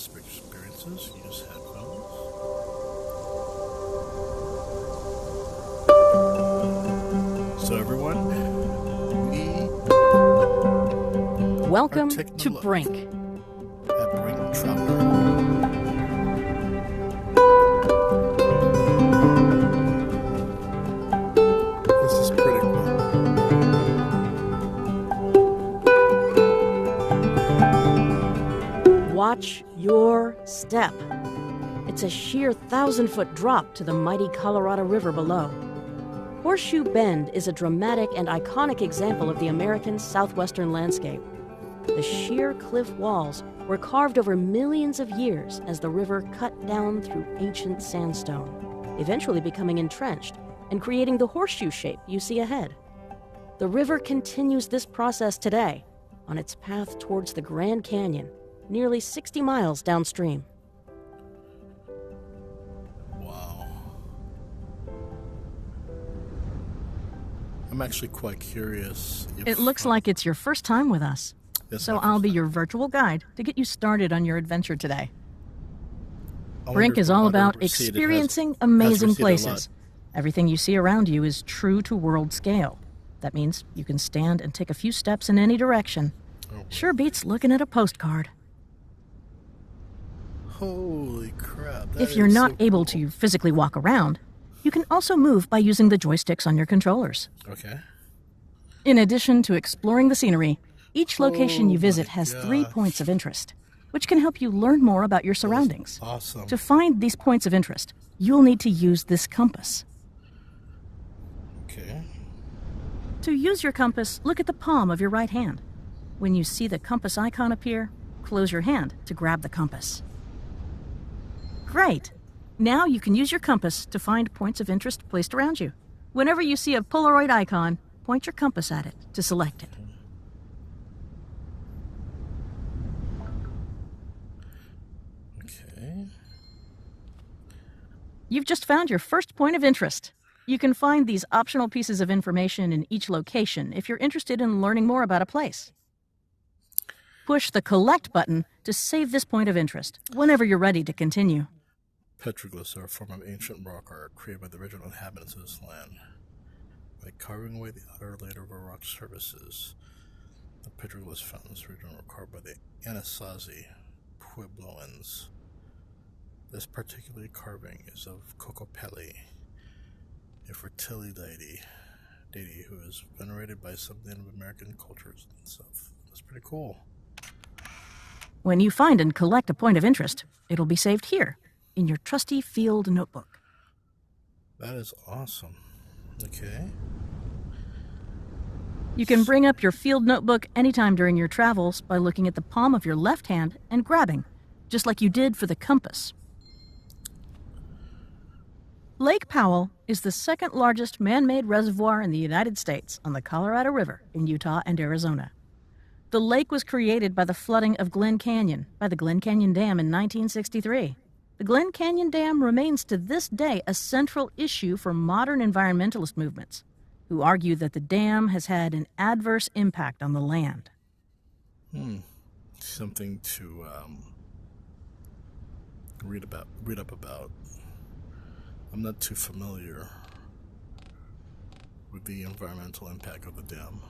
crisp experiences. Use headphones. So everyone, welcome to BRINK. At BRINK Traveler. This is pretty cool. Watch your step. It's a sheer 1,000-foot drop to the mighty Colorado River below. Horseshoe Bend is a dramatic and iconic example of the American southwestern landscape. The sheer cliff walls were carved over millions of years as the river cut down through ancient sandstone, eventually becoming entrenched and creating the horseshoe shape you see ahead. The river continues this process today on its path towards the Grand Canyon, nearly 60 miles downstream. Wow. I'm actually quite curious. It looks like it's your first time with us. So I'll be your virtual guide to get you started on your adventure today. BRINK is all about experiencing amazing places. Everything you see around you is true to world scale. That means you can stand and take a few steps in any direction. Sure beats looking at a postcard. Holy crap. If you're not able to physically walk around, you can also move by using the joysticks on your controllers. Okay. In addition to exploring the scenery, each location you visit has 3 points of interest, which can help you learn more about your surroundings. Awesome. To find these points of interest, you'll need to use this compass. Okay. To use your compass, look at the palm of your right hand. When you see the compass icon appear, close your hand to grab the compass. Great! Now you can use your compass to find points of interest placed around you. Whenever you see a Polaroid icon, point your compass at it to select it. Okay. You've just found your first point of interest. You can find these optional pieces of information in each location if you're interested in learning more about a place. Push the Collect button to save this point of interest whenever you're ready to continue. Petroglyphs are a form of ancient rock art created by the original inhabitants of this land. By carving away the outer layer of rock surfaces, the petroglyphs found in this region were carved by the Anasazi Puebloans. This particular carving is of Kokopelli, a fertility deity who is venerated by some Native American cultures and stuff. That's pretty cool. When you find and collect a point of interest, it'll be saved here, in your trusty field notebook. That is awesome. Okay. You can bring up your field notebook anytime during your travels by looking at the palm of your left hand and grabbing, just like you did for the compass. Lake Powell is the second largest man-made reservoir in the United States on the Colorado River in Utah and Arizona. The lake was created by the flooding of Glen Canyon by the Glen Canyon Dam in 1963. The Glen Canyon Dam remains to this day a central issue for modern environmentalist movements, who argue that the dam has had an adverse impact on the land. Something to read up about. I'm not too familiar with the environmental impact of the dam.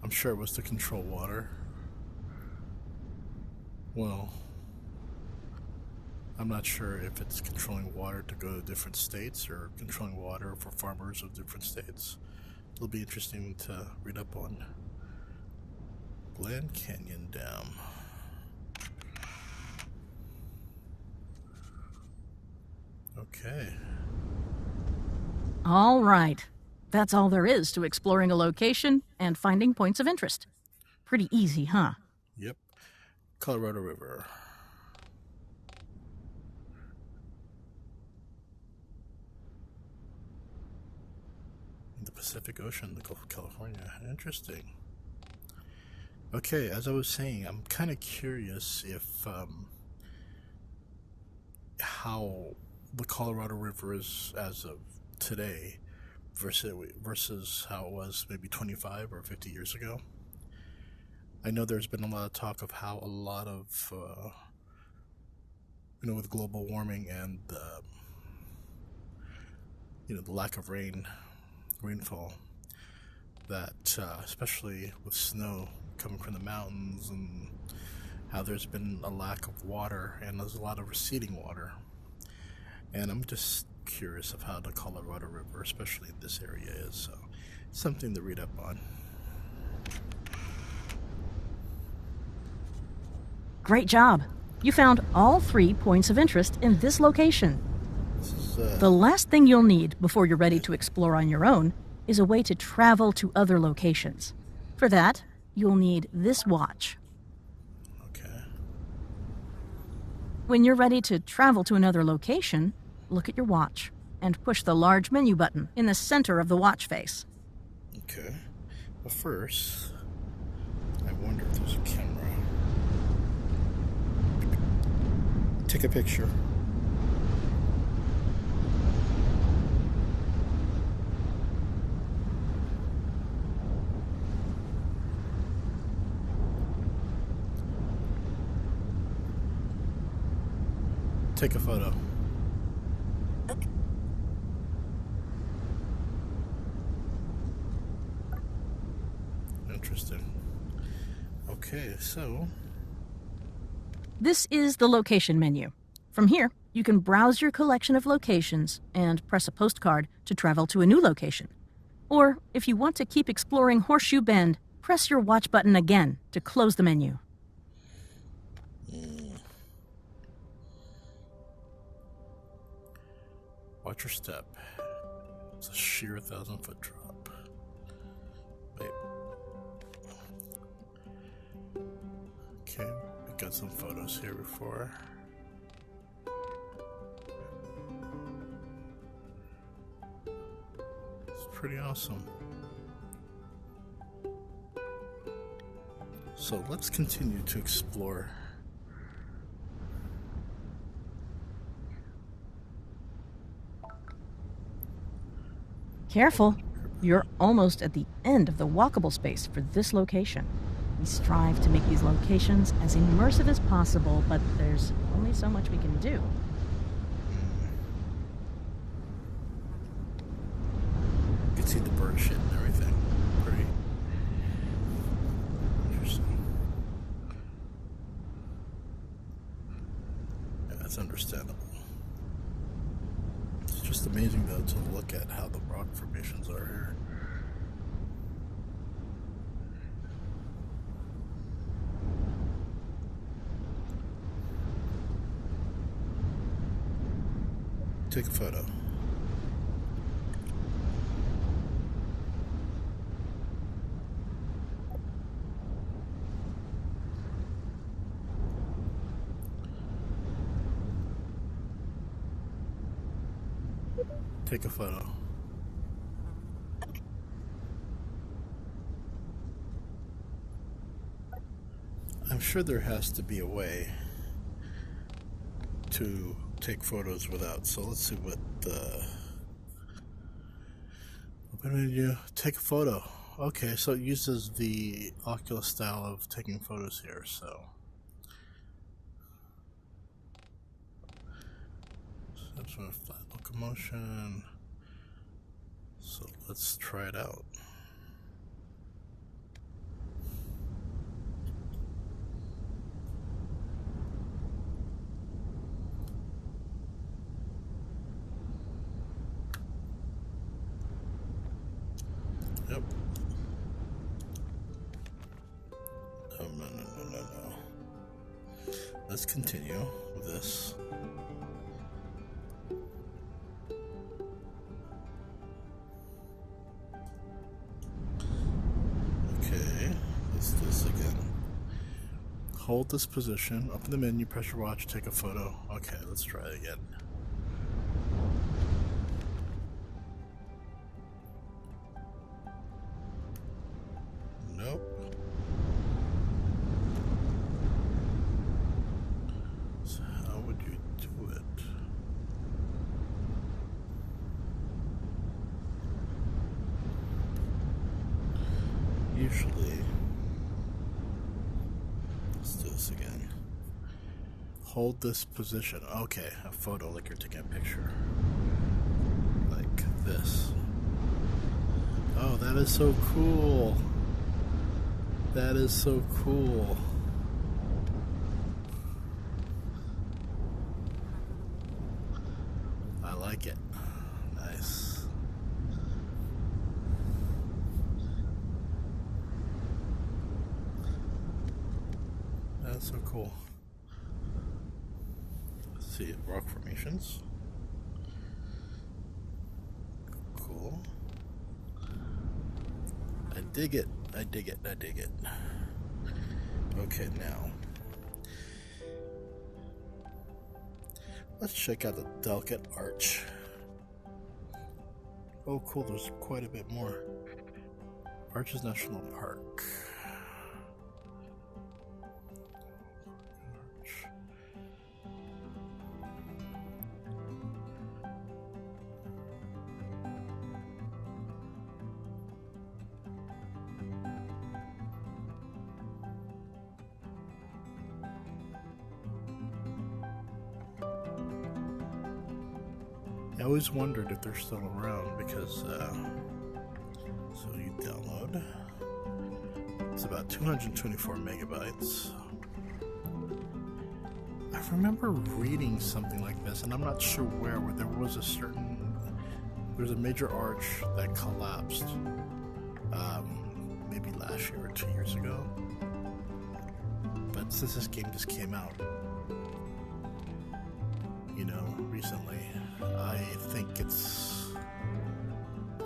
I'm sure it was to control water. Well, I'm not sure if it's controlling water to go to different states or controlling water for farmers of different states. It'll be interesting to read up on. Glen Canyon Dam. Okay. All right. That's all there is to exploring a location and finding points of interest. Pretty easy, huh? Yep. Colorado River. The Pacific Ocean, the Gulf of California. Interesting. Okay, as I was saying, I'm kind of curious if how the Colorado River is as of today versus how it was maybe 25 or 50 years ago. I know there's been a lot of talk of how a lot of with global warming and the lack of rainfall, that especially with snow coming from the mountains, and how there's been a lack of water, and there's a lot of receding water. And I'm just curious of how the Colorado River, especially in this area, is. So something to read up on. Great job. You found all 3 points of interest in this location. The last thing you'll need before you're ready to explore on your own is a way to travel to other locations. For that, you'll need this watch. Okay. When you're ready to travel to another location, look at your watch and push the large menu button in the center of the watch face. Okay. But first, I wonder if there's a camera. Take a picture. Take a photo. Interesting. Okay, so This is the location menu. From here, you can browse your collection of locations and press a postcard to travel to a new location. Or, if you want to keep exploring Horseshoe Bend, press your watch button again to close the menu. watch your step. It's a sheer 1,000-foot drop. Wait. Okay, we got some photos here before. It's pretty awesome. So let's continue to explore. Careful, you're almost at the end of the walkable space for this location. We strive to make these locations as immersive as possible, but there's only so much we can do. You can see the bird shit and everything. Pretty interesting. Yeah, that's understandable. It's just amazing, though, to look at how the rock formations are here. Take a photo. Take a photo. I'm sure there has to be a way to take photos without. So let's see what open menu, take a photo. Okay, so it uses the Oculus style of taking photos here. So that's one flat locomotion. So let's try it out. Yep. Oh, no. Let's continue with this. Okay, let's do this again. Hold this position, open the menu, press your watch, take a photo. Okay, let's try it again. Nope. So how would you do it? Usually, let's do this again. Hold this position. Okay, a photo like you're taking a picture. Like this. Oh, that is so cool. That is so cool. I like it. Nice. That's so cool. Let's see, rock formations. Cool. I dig it. I dig it. I dig it. Okay, now let's check out the delicate arch. Oh, cool. There's quite a bit more. Arches National Park. I always wondered if they're still around because, so you download, it's about 224 megabytes. I remember reading something like this, and I'm not sure where there was there's a major arch that collapsed, maybe last year or 2 years ago. But since this game just came out, recently, I think it's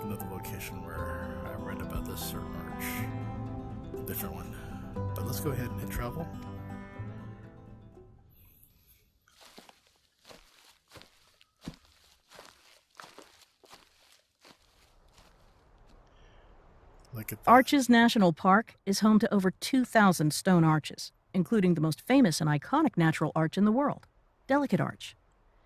another location where I read about this certain arch. A different one. But let's go ahead and hit travel. Look at that. Arches National Park is home to over 2,000 stone arches, including the most famous and iconic natural arch in the world, Delicate Arch.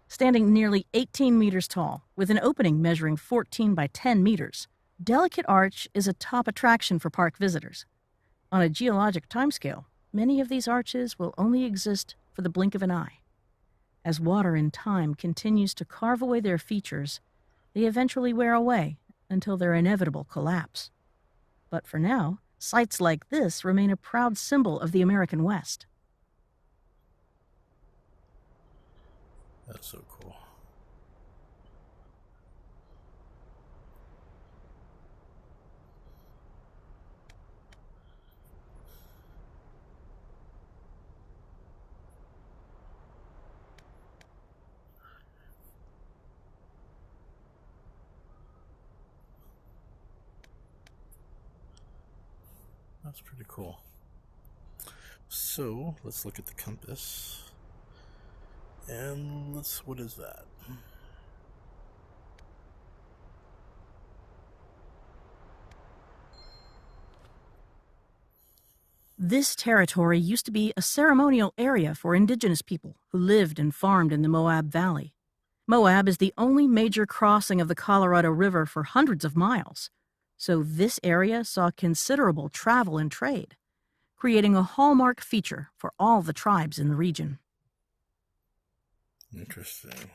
Standing nearly 18 meters tall, with an opening measuring 14 by 10 meters, Delicate Arch is a top attraction for park visitors. On a geologic timescale, many of these arches will only exist for the blink of an eye. As water in time continues to carve away their features, they eventually wear away until their inevitable collapse. But for now, sites like this remain a proud symbol of the American West. That's so cool. That's pretty cool. So, let's look at the compass. And what is that? This territory used to be a ceremonial area for indigenous people who lived and farmed in the Moab Valley. Moab is the only major crossing of the Colorado River for hundreds of miles, so this area saw considerable travel and trade, creating a hallmark feature for all the tribes in the region. Interesting.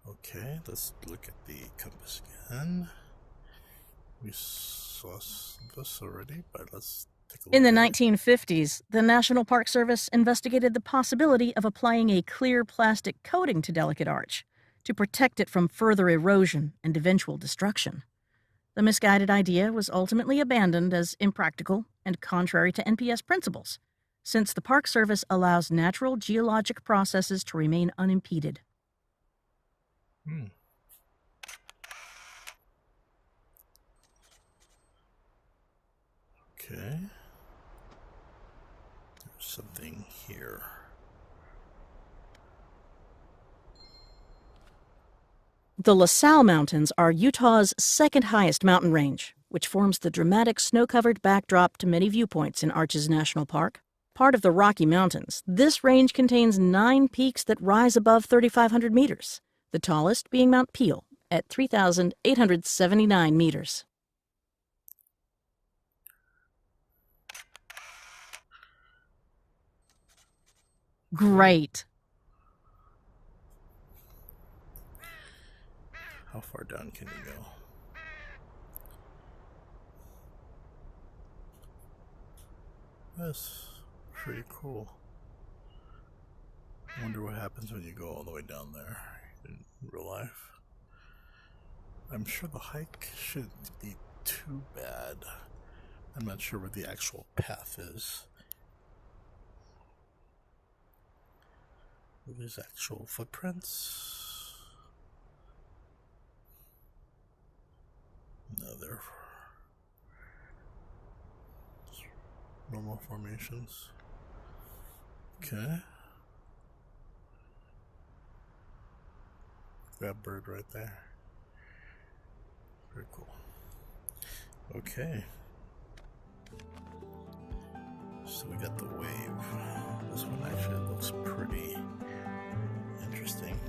Okay, let's look at the compass again. We saw this already, but let's take a look. In the 1950s, the National Park Service investigated the possibility of applying a clear plastic coating to Delicate Arch to protect it from further erosion and eventual destruction. The misguided idea was ultimately abandoned as impractical and contrary to NPS principles, since the Park Service allows natural geologic processes to remain unimpeded. Okay. There's something here. The La Salle Mountains are Utah's second highest mountain range, which forms the dramatic snow-covered backdrop to many viewpoints in Arches National Park. Part of the Rocky Mountains, this range contains 9 peaks that rise above 3,500 meters, the tallest being Mount Peel at 3,879 meters. Great. How far down can you go? That's pretty cool. I wonder what happens when you go all the way down there in real life. I'm sure the hike shouldn't be too bad. I'm not sure where the actual path is. There's actual footprints. No, they're normal formations. Okay. That bird right there. Very cool. Okay. So we got the wave. This one actually looks pretty interesting.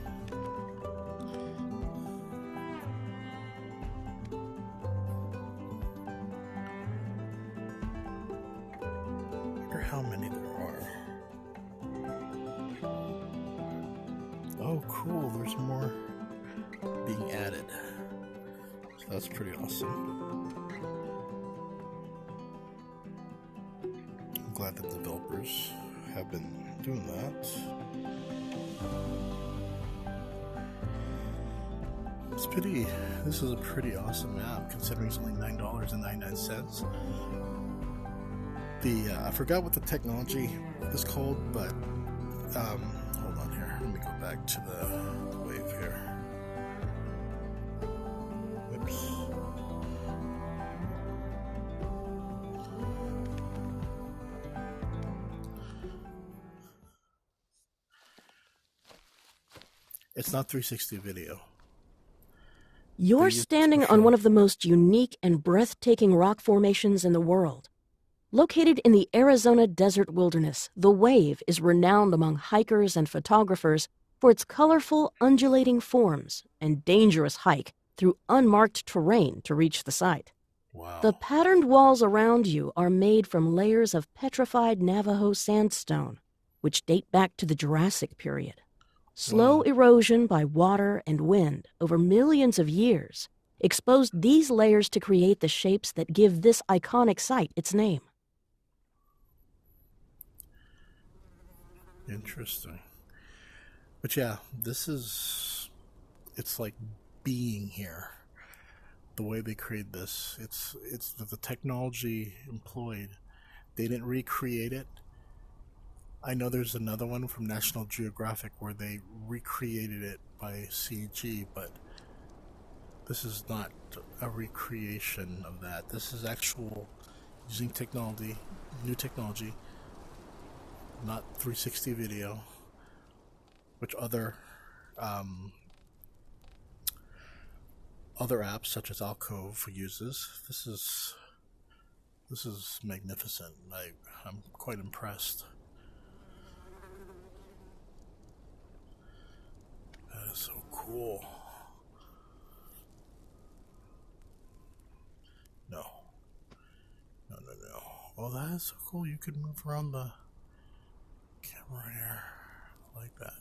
I wonder how many there are. Oh, cool. There's more being added. So that's pretty awesome. I'm glad that developers have been doing that. This is a pretty awesome app considering it's only $9.99. I forgot what the technology is called, but hold on here. Let me go back to the wave here. Oops. It's not 360 video. You're standing on one of the most unique and breathtaking rock formations in the world. Located in the Arizona desert wilderness, the Wave is renowned among hikers and photographers for its colorful, undulating forms and dangerous hike through unmarked terrain to reach the site. Wow. The patterned walls around you are made from layers of petrified Navajo sandstone, which date back to the Jurassic period. Slow erosion by water and wind over millions of years exposed these layers to create the shapes that give this iconic site its name. Interesting. But yeah, it's like being here. The way they create this, it's the technology employed. They didn't recreate it. I know there's another one from National Geographic where they recreated it by CG, but this is not a recreation of that. This is actual using technology, new technology, not 360 video, which other apps such as Alcove uses. This is magnificent. I'm quite impressed. That is so cool. No. Well, that is so cool. You can move around the camera here like that.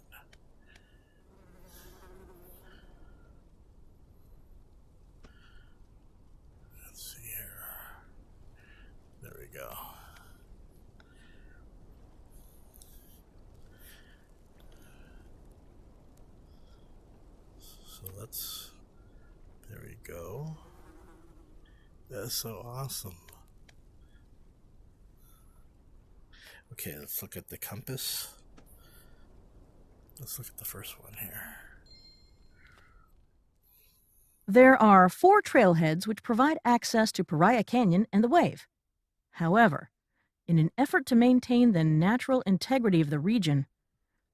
Let's see here. There we go. So there we go. That's so awesome. Okay, let's look at the compass. Let's look at the first one here. There are 4 trailheads which provide access to Paria Canyon and the Wave. However, in an effort to maintain the natural integrity of the region,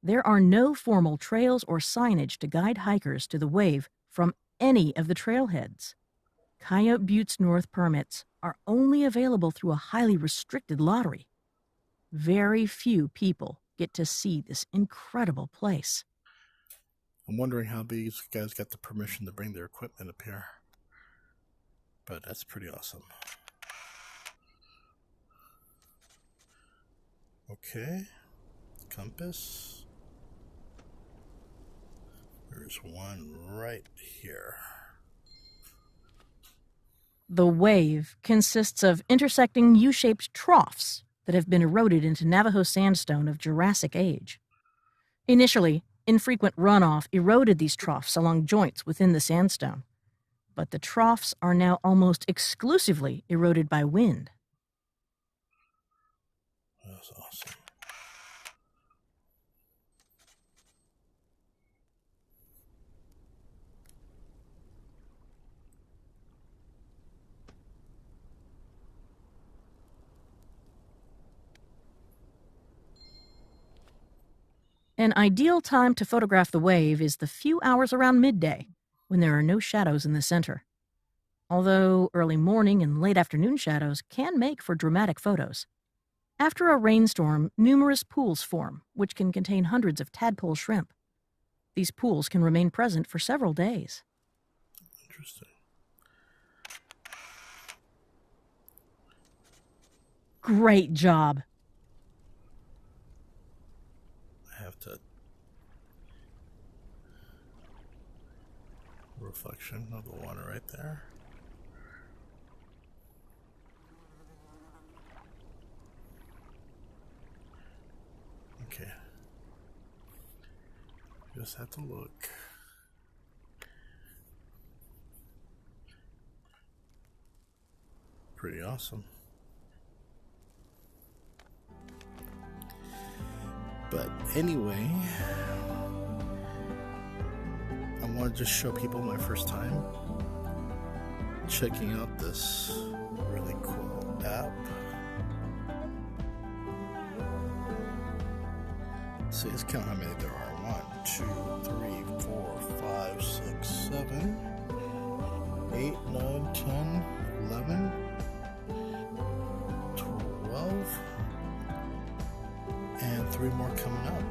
there are no formal trails or signage to guide hikers to the Wave from any of the trailheads. Coyote Butte's North permits are only available through a highly restricted lottery. Very few people get to see this incredible place. I'm wondering how these guys got the permission to bring their equipment up here. But that's pretty awesome. Okay. compass. There's one right here. The wave consists of intersecting U-shaped troughs that have been eroded into Navajo sandstone of Jurassic age. Initially, infrequent runoff eroded these troughs along joints within the sandstone, but the troughs are now almost exclusively eroded by wind. That's awesome. An ideal time to photograph the wave is the few hours around midday, when there are no shadows in the center. Although early morning and late afternoon shadows can make for dramatic photos. After a rainstorm, numerous pools form, which can contain hundreds of tadpole shrimp. These pools can remain present for several days. Interesting. Great job. I have to... reflection of the water right there. Okay. Just have to look. Pretty awesome. But anyway, I want to just show people my first time checking out this really cool app. See, let's count how many there are. 1, 2, 3, 4, 5, 6, 7, 8, 9, 10, 11, 12, and 3 more coming up.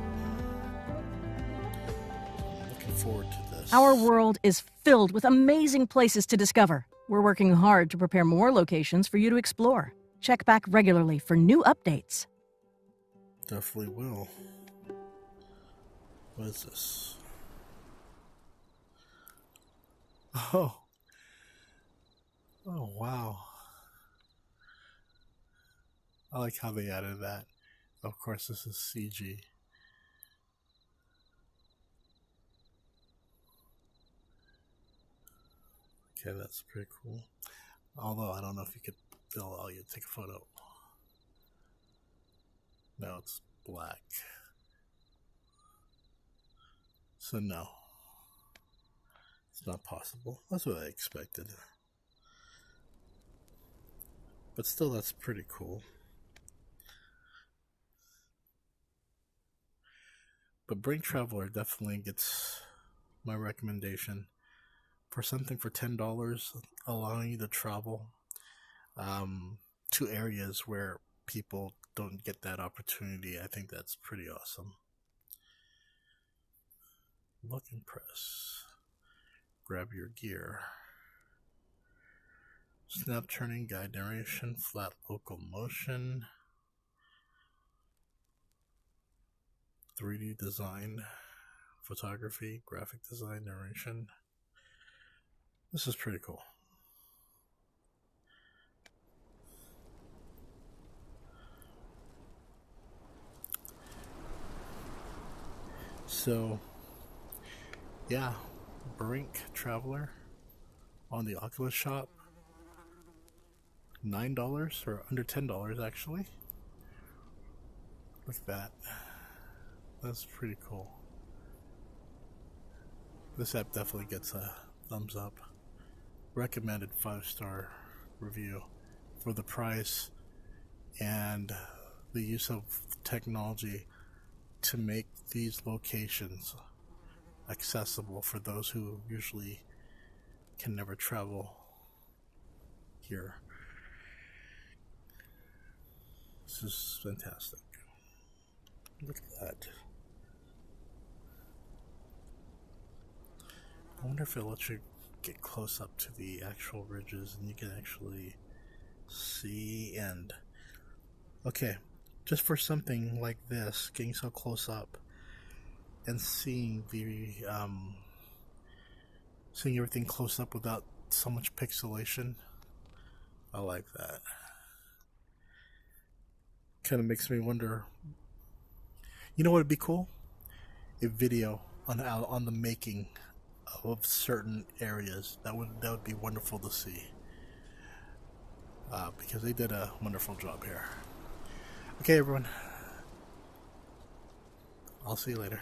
I'm looking forward to this. Our world is filled with amazing places to discover. We're working hard to prepare more locations for you to explore. Check back regularly for new updates. Definitely will. What is this? Oh. Oh, wow. I like how they added that. Of course, this is CG. Okay, that's pretty cool. Although, I don't know if they'll allow you to take a photo. No, it's black. So no, it's not possible. That's what I expected. But still, that's pretty cool. But BRINK Traveler definitely gets my recommendation. For something for $10, allowing you to travel to areas where people don't get that opportunity, I think that's pretty awesome. Look and press. Grab your gear. Snap turning, guide narration, flat local motion, 3D design, photography, graphic design, narration. This is pretty cool. So, yeah, BRINK Traveler on the Oculus shop. $9 or under $10 actually. Look at that. That's pretty cool. This app definitely gets a thumbs up. Recommended 5-star review for the price and the use of technology to make these locations accessible for those who usually can never travel here. This is fantastic. Look at that. I wonder if it lets you get close up to the actual ridges and you can actually see and... Okay, just for something like this, getting so close up and seeing seeing everything close up without so much pixelation. I like that. Kind of makes me wonder, you know what would be cool? A video on the making of certain areas. That would be wonderful to see, because they did a wonderful job here. Okay, everyone, I'll see you later.